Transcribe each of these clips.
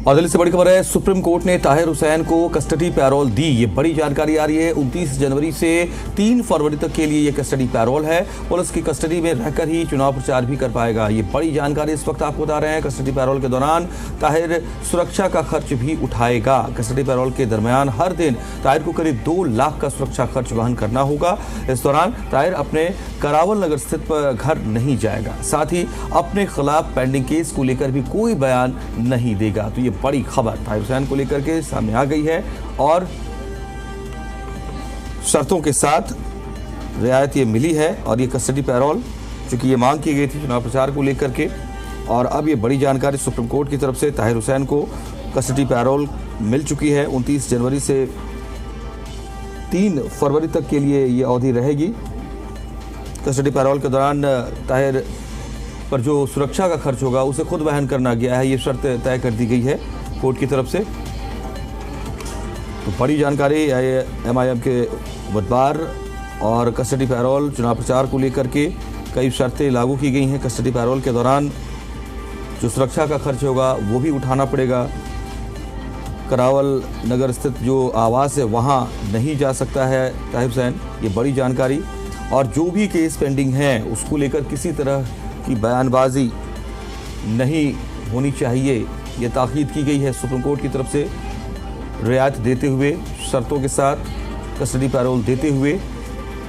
और दिल्ली से बड़ी खबर है, सुप्रीम कोर्ट ने ताहिर हुसैन को कस्टडी पैरोल दी। ये बड़ी जानकारी आ रही है। 29 जनवरी से 3 फरवरी तक के लिए ये कस्टडी पैरोल है। पुलिस की कस्टडी में रहकर ही चुनाव प्रचार भी कर पाएगा। ये बड़ी जानकारी इस वक्त आपको बता रहे हैं। कस्टडी पैरोल के दौरान ताहिर सुरक्षा का खर्च भी उठाएगा। कस्टडी पैरोल के दरमियान हर दिन ताहिर को करीब 2 लाख का सुरक्षा खर्च वहन करना होगा। इस दौरान ताहिर अपने करावल नगर स्थित घर नहीं जाएगा। साथ ही अपने खिलाफ पेंडिंग केस को लेकर भी कोई बयान नहीं देगा। तो ये बड़ी खबर ताहिर हुसैन को लेकर के सामने आ गई है और शर्तों के साथ रियायत ये मिली है। और ये कस्टडी पैरोल चूंकि ये मांग की गई थी चुनाव प्रचार को लेकर के, और अब ये बड़ी जानकारी सुप्रीम कोर्ट की तरफ से ताहिर हुसैन को कस्टडी पैरोल मिल चुकी है। 29 जनवरी से 3 फरवरी तक के लिए ये अवधि रहेगी। कस्टडी पैरोल के दौरान ताहिर पर जो सुरक्षा का खर्च होगा उसे खुद वहन करना गया है, ये शर्त तय कर दी गई है कोर्ट की तरफ से। तो बड़ी जानकारी MIM के उम्मीदवार और कस्टडी पैरोल चुनाव प्रचार को लेकर के कई शर्तें लागू की गई हैं। कस्टडी पैरोल के दौरान जो सुरक्षा का खर्च होगा वो भी उठाना पड़ेगा। करावल नगर स्थित जो आवास है वहाँ नहीं जा सकता है ताहिर हुसैन, ये बड़ी जानकारी। और जो भी केस पेंडिंग है उसको लेकर किसी तरह की बयानबाजी नहीं होनी चाहिए, ये ताकीद की गई है सुप्रीम कोर्ट की तरफ से। रियायत देते हुए, शर्तों के साथ कस्टडी पैरोल देते हुए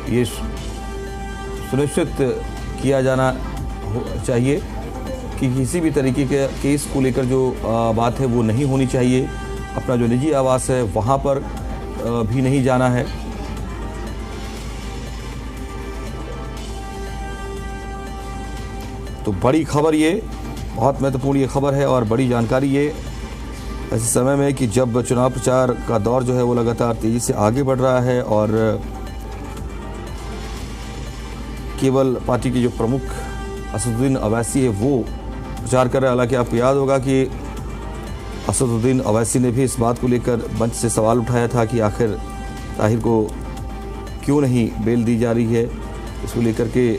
ये सुनिश्चित किया जाना चाहिए कि किसी भी तरीके के केस को लेकर जो बात है वो नहीं होनी चाहिए। अपना जो निजी आवास है वहाँ पर भी नहीं जाना है। तो बड़ी खबर, ये बहुत महत्वपूर्ण ये खबर है और बड़ी जानकारी ये ऐसे समय में कि जब चुनाव प्रचार का दौर जो है वो लगातार तेज़ी से आगे बढ़ रहा है और केवल पार्टी के जो प्रमुख असदुद्दीन अवैसी है वो प्रचार कर रहे हैं। हालांकि आपको याद होगा कि असदुद्दीन अवैसी ने भी इस बात को लेकर मंच से सवाल उठाया था कि आखिर ताहिर को क्यों नहीं बेल दी जा रही है। इसको लेकर के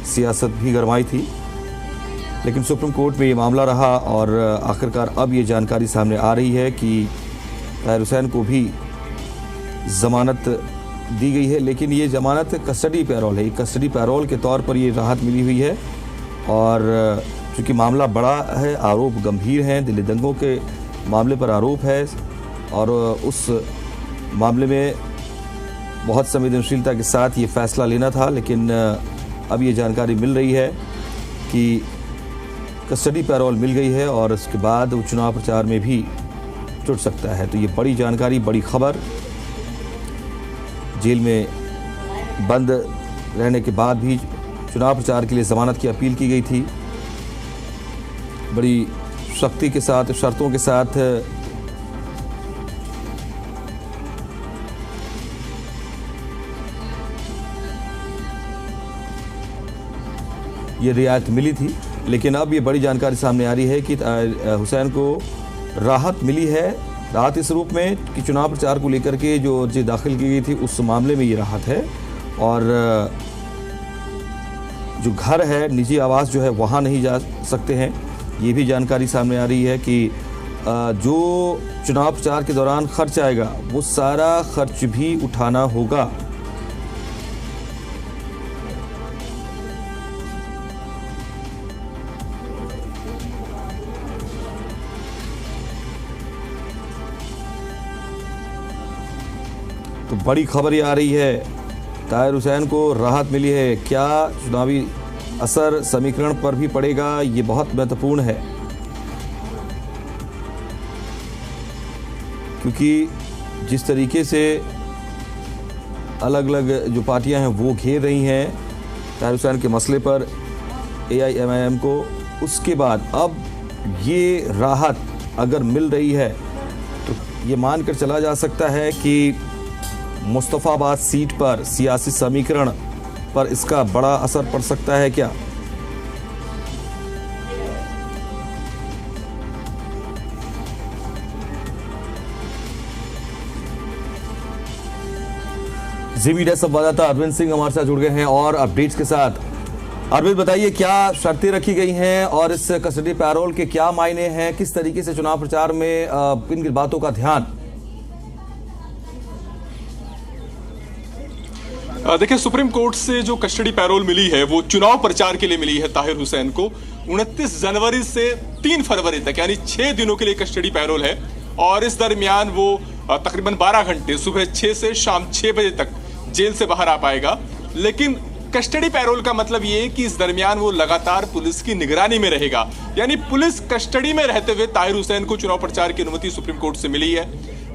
सियासत भी गरमाई थी, लेकिन सुप्रीम कोर्ट में ये मामला रहा और आखिरकार अब ये जानकारी सामने आ रही है कि ताहिर हुसैन को भी ज़मानत दी गई है। लेकिन ये ज़मानत कस्टडी पैरोल है, कस्टडी पैरोल के तौर पर ये राहत मिली हुई है। और चूँकि मामला बड़ा है, आरोप गंभीर हैं, दिल्ली दंगों के मामले पर आरोप है और उस मामले में बहुत संवेदनशीलता के साथ ये फैसला लेना था। लेकिन अब ये जानकारी मिल रही है कि कस्टडी पैरोल मिल गई है और उसके बाद वो चुनाव प्रचार में भी जुट सकता है। तो ये बड़ी जानकारी, बड़ी खबर। जेल में बंद रहने के बाद भी चुनाव प्रचार के लिए ज़मानत की अपील की गई थी। बड़ी सख्ती के साथ, शर्तों के साथ ये रियायत मिली थी। लेकिन अब ये बड़ी जानकारी सामने आ रही है कि हुसैन को राहत मिली है। राहत इस रूप में कि चुनाव प्रचार को लेकर के जो अर्जी दाखिल की गई थी उस मामले में ये राहत है। और जो घर है, निजी आवास जो है वहाँ नहीं जा सकते हैं। ये भी जानकारी सामने आ रही है कि जो चुनाव प्रचार के दौरान खर्च आएगा वो सारा खर्च भी उठाना होगा। तो बड़ी खबर ये आ रही है, ताहिर हुसैन को राहत मिली है। क्या चुनावी असर समीकरण पर भी पड़ेगा, ये बहुत महत्वपूर्ण है। क्योंकि जिस तरीके से अलग अलग जो पार्टियां हैं वो घेर रही हैं ताहिर हुसैन के मसले पर AIMIM को, उसके बाद अब ये राहत अगर मिल रही है तो ये मानकर चला जा सकता है कि मुस्तफ़ाबाद सीट पर सियासी समीकरण पर इसका बड़ा असर पड़ सकता है क्या? जी मीडिया संवाददाता अरविंद सिंह हमारे साथ जुड़ गए हैं और अपडेट्स के साथ। अरविंद, बताइए क्या शर्तें रखी गई हैं और इस कस्टडी पैरोल के क्या मायने हैं, किस तरीके से चुनाव प्रचार में किन बातों का ध्यान? देखिए, सुप्रीम कोर्ट से जो कस्टडी पैरोल मिली है वो चुनाव प्रचार के लिए मिली है ताहिर हुसैन को। 29 जनवरी से 3 फरवरी तक यानी 6 दिनों के लिए कस्टडी पैरोल है और इस दरमियान वो तकरीबन 12 घंटे सुबह 6 से शाम 6 बजे तक जेल से बाहर आ पाएगा। लेकिन कस्टडी पैरोल का मतलब ये है कि इस दरमियान वो लगातार पुलिस की निगरानी में रहेगा, यानी पुलिस कस्टडी में रहते हुए ताहिर हुसैन को चुनाव प्रचार की अनुमति सुप्रीम कोर्ट से मिली है।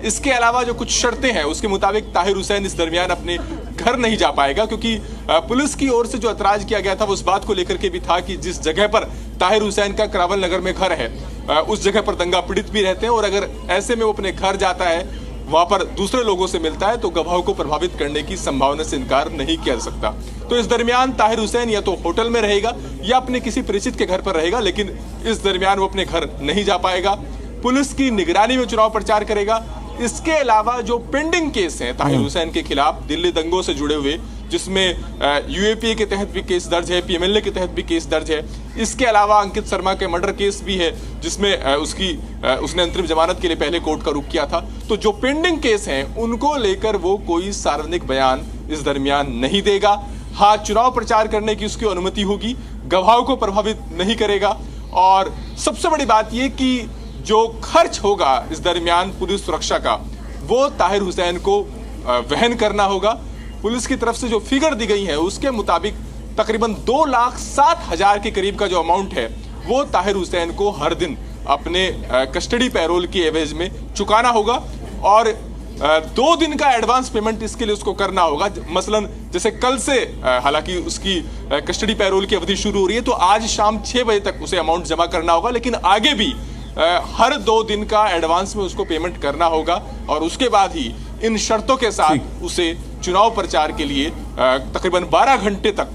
इसके अलावा जो कुछ शर्तें हैं उसके मुताबिक ताहिर हुसैन इस दरमियान अपने घर नहीं जा पाएगा, क्योंकि पुलिस की ओर से जो ऐतराज किया गया था वो उस बात को लेकर के भी था कि जिस जगह पर ताहिर हुसैन का करावल नगर में घर है उस जगह पर दंगा पीड़ित भी रहते हैं और अगर ऐसे में वो अपने घर जाता है, वहां पर दूसरे लोगों से मिलता है, तो गवाहों को प्रभावित करने की संभावना से इनकार नहीं किया जा सकता। तो इस दरमियान ताहिर हुसैन या तो होटल में रहेगा या अपने किसी परिचित के घर पर रहेगा, लेकिन इस दरमियान वो अपने घर नहीं जा पाएगा। पुलिस की निगरानी में चुनाव प्रचार करेगा। इसके अलावा जो पेंडिंग केस हैं ताहिर हुसैन के खिलाफ दिल्ली दंगों से जुड़े हुए, जिसमें यूएपीए के तहत भी केस दर्ज है, पीएमएलए के तहत भी केस दर्ज है। इसके अलावा अंकित शर्मा के मर्डर केस भी है जिसमें उसने अंतरिम जमानत के लिए पहले कोर्ट का रुख किया था। तो जो पेंडिंग केस हैं उनको लेकर वो कोई सार्वजनिक बयान इस दरमियान नहीं देगा। हाँ, चुनाव प्रचार करने की उसकी अनुमति होगी, गवाहों को प्रभावित नहीं करेगा। और सबसे बड़ी बात यह कि जो खर्च होगा इस दरमियान पुलिस सुरक्षा का, वो ताहिर हुसैन को वहन करना होगा। पुलिस की तरफ से जो फिगर दी गई है उसके मुताबिक तकरीबन 2,07,000 के करीब का जो अमाउंट है वो ताहिर हुसैन को हर दिन अपने कस्टडी पैरोल की एवज में चुकाना होगा और 2 दिन का एडवांस पेमेंट इसके लिए उसको करना होगा। मसलन जैसे कल से हालांकि उसकी कस्टडी पैरोल की अवधि शुरू हो रही है, तो आज शाम 6 बजे तक उसे अमाउंट जमा करना होगा, लेकिन आगे भी हर 2 दिन का एडवांस में उसको पेमेंट करना होगा और उसके बाद ही इन शर्तों के साथ उसे चुनाव प्रचार के लिए तकरीबन 12 घंटे तक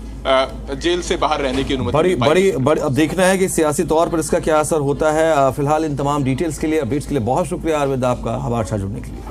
जेल से बाहर रहने की अनुमति बड़ी अब देखना है कि सियासी तौर पर इसका क्या असर होता है। फिलहाल इन तमाम डिटेल्स के लिए, अपडेट्स के लिए बहुत शुक्रिया अरविंद आपका हमारे साथ जुड़ने के लिए।